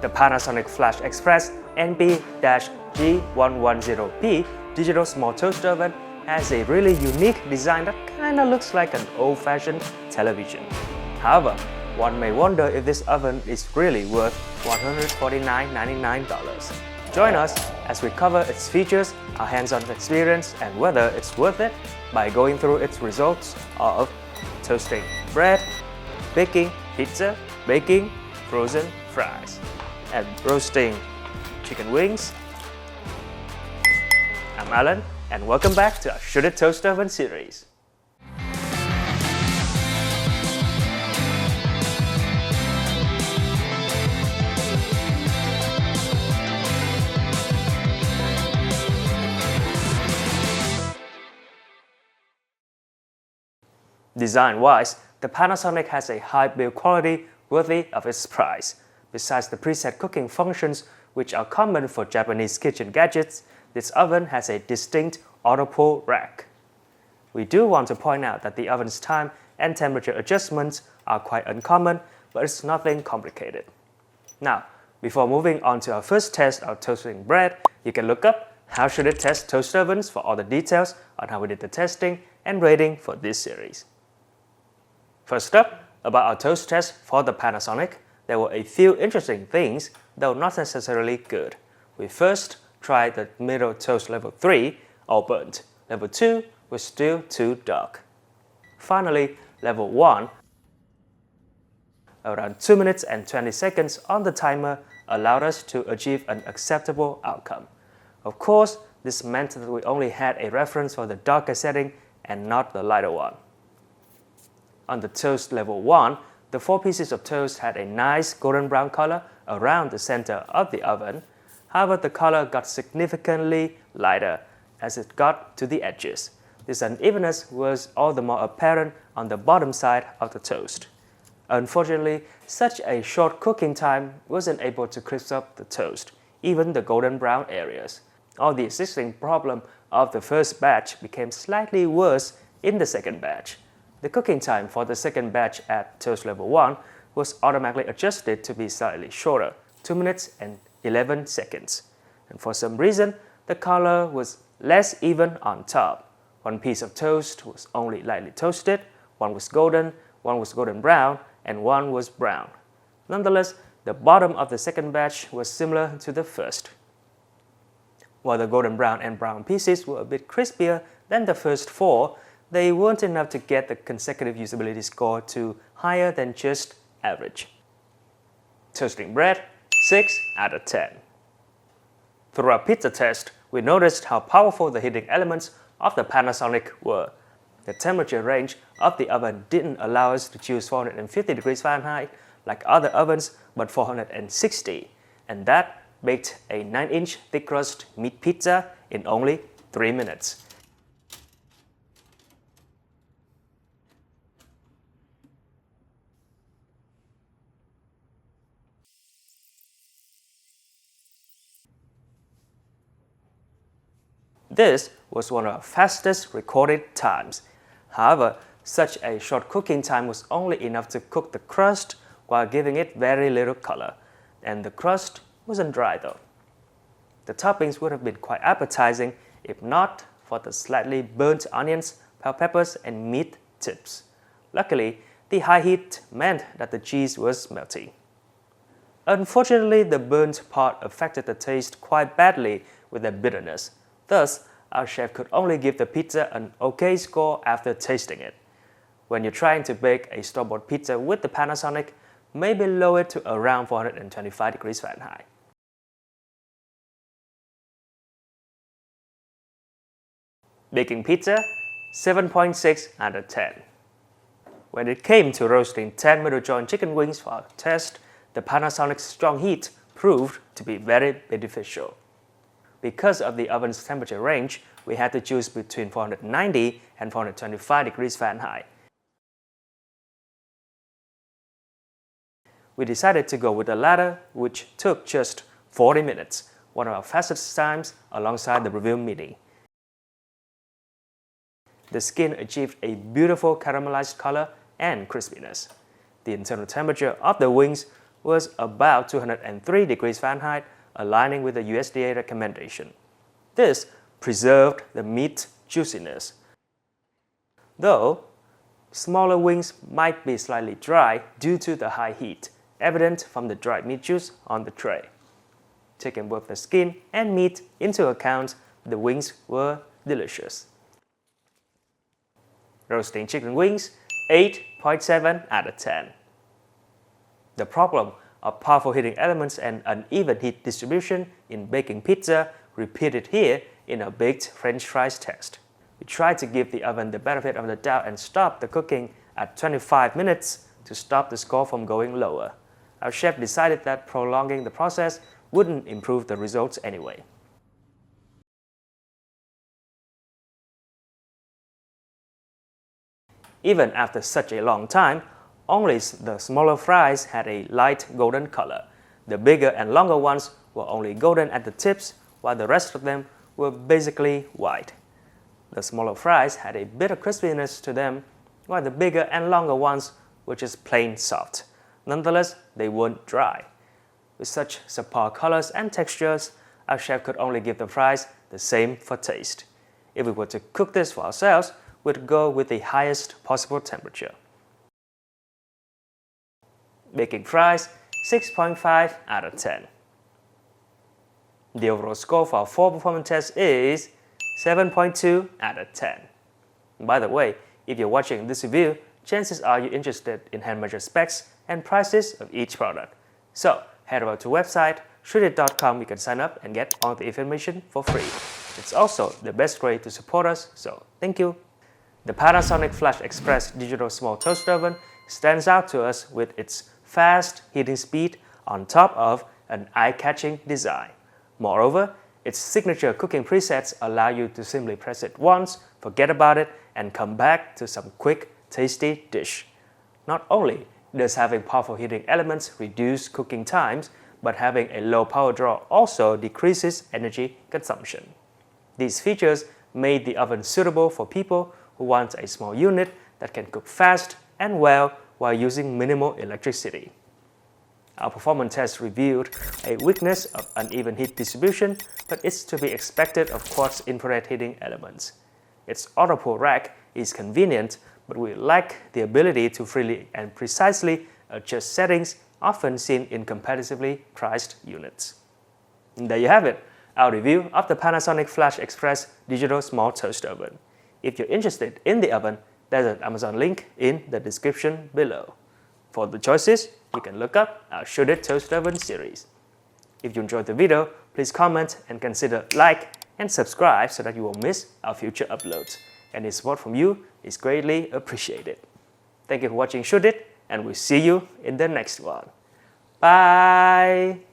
The Panasonic Flashxpress NB-G110P digital small toast oven has a really unique design that kinda looks like an old-fashioned television. However, one may wonder if this oven is really worth $149.99. Join us as we cover its features, our hands-on experience, and whether it's worth it by going through its results of toasting bread, baking pizza, baking frozen fries, and roasting chicken wings. I'm Alan, and welcome back to our Shouldit Toast Oven series. Design-wise, the Panasonic has a high build quality worthy of its price. Besides the preset cooking functions, which are common for Japanese kitchen gadgets, this oven has a distinct auto-pull rack. We do want to point out that the oven's time and temperature adjustments are quite uncommon, but it's nothing complicated. Now, before moving on to our first test of toasting bread, you can look up How Should It Test Toast Ovens for all the details on how we did the testing and rating for this series. First up, about our toast test for the Panasonic, there were a few interesting things, though not necessarily good. We first tried the middle toast level 3, all burnt. Level 2 was still too dark. Finally, level 1, around 2 minutes and 20 seconds on the timer, allowed us to achieve an acceptable outcome. Of course, this meant that we only had a reference for the darker setting and not the lighter one. On the toast level 1, the 4 pieces of toast had a nice golden brown color around the center of the oven. However, the color got significantly lighter as it got to the edges. This unevenness was all the more apparent on the bottom side of the toast. Unfortunately, such a short cooking time wasn't able to crisp up the toast, even the golden brown areas. All the existing problem of the first batch became slightly worse in the second batch. The cooking time for the second batch at toast level 1 was automatically adjusted to be slightly shorter, 2 minutes and 11 seconds. And for some reason, the color was less even on top. One piece of toast was only lightly toasted, one was golden brown, and one was brown. Nonetheless, the bottom of the second batch was similar to the first. While the golden brown and brown pieces were a bit crispier than the first 4, they weren't enough to get the consecutive usability score to higher than just average. Toasting bread, 6 out of 10. Through our pizza test, we noticed how powerful the heating elements of the Panasonic were. The temperature range of the oven didn't allow us to choose 450 degrees Fahrenheit like other ovens, but 460, and that baked a 9-inch thick crust meat pizza in only 3 minutes. This was one of our fastest recorded times. However, such a short cooking time was only enough to cook the crust while giving it very little color, and the crust wasn't dry though. The toppings would have been quite appetizing if not for the slightly burnt onions, bell peppers, and meat tips. Luckily, the high heat meant that the cheese was melty. Unfortunately, the burnt part affected the taste quite badly with the bitterness. Thus, our chef could only give the pizza an okay score after tasting it. When you're trying to bake a store-bought pizza with the Panasonic, maybe lower it to around 425 degrees Fahrenheit. Baking pizza, 7.6 out of 10. When it came to roasting 10 middle joint chicken wings for our test, the Panasonic's strong heat proved to be very beneficial. Because of the oven's temperature range, we had to choose between 490 and 425 degrees Fahrenheit. We decided to go with the latter, which took just 40 minutes, one of our fastest times alongside the Review Mini. The skin achieved a beautiful caramelized color and crispiness. The internal temperature of the wings was about 203 degrees Fahrenheit, aligning with the USDA recommendation. This preserved the meat juiciness. Though, smaller wings might be slightly dry due to the high heat, evident from the dried meat juice on the tray. Taking both the skin and meat into account, the wings were delicious. Roasting chicken wings, 8.7 out of 10. The problem of powerful heating elements and uneven heat distribution in baking pizza repeated here in our baked French fries test. We tried to give the oven the benefit of the doubt and stop the cooking at 25 minutes to stop the score from going lower. Our chef decided that prolonging the process wouldn't improve the results anyway. Even after such a long time, only the smaller fries had a light golden color. The bigger and longer ones were only golden at the tips, while the rest of them were basically white. The smaller fries had a bit of crispiness to them, while the bigger and longer ones were just plain soft. Nonetheless, they weren't dry. With such subpar colors and textures, our chef could only give the fries the same for taste. If we were to cook this for ourselves, we'd go with the highest possible temperature. Baking fries, 6.5 out of 10. The overall score for our 4 performance tests is 7.2 out of 10. By the way, if you're watching this review, chances are you're interested in hand-measured specs and prices of each product. So, head over to website Shouldit.com. You can sign up and get all the information for free. It's also the best way to support us, so thank you. The Panasonic Flashxpress digital small toaster oven stands out to us with its fast heating speed on top of an eye-catching design. Moreover, its signature cooking presets allow you to simply press it once, forget about it, and come back to some quick, tasty dish. Not only does having powerful heating elements reduce cooking times, but having a low power draw also decreases energy consumption. These features made the oven suitable for people who want a small unit that can cook fast and well while using minimal electricity. Our performance test revealed a weakness of uneven heat distribution, but it's to be expected of quartz infrared heating elements. Its auto-pull rack is convenient, but we lack the ability to freely and precisely adjust settings often seen in competitively priced units. And there you have it, our review of the Panasonic Flashxpress digital small toaster oven. If you're interested in the oven, there's an Amazon link in the description below. For the choices, you can look up our Shouldit toaster oven series. If you enjoyed the video, please comment and consider like and subscribe so that you won't miss our future uploads. Any support from you is greatly appreciated. Thank you for watching Shouldit, and we'll see you in the next one. Bye!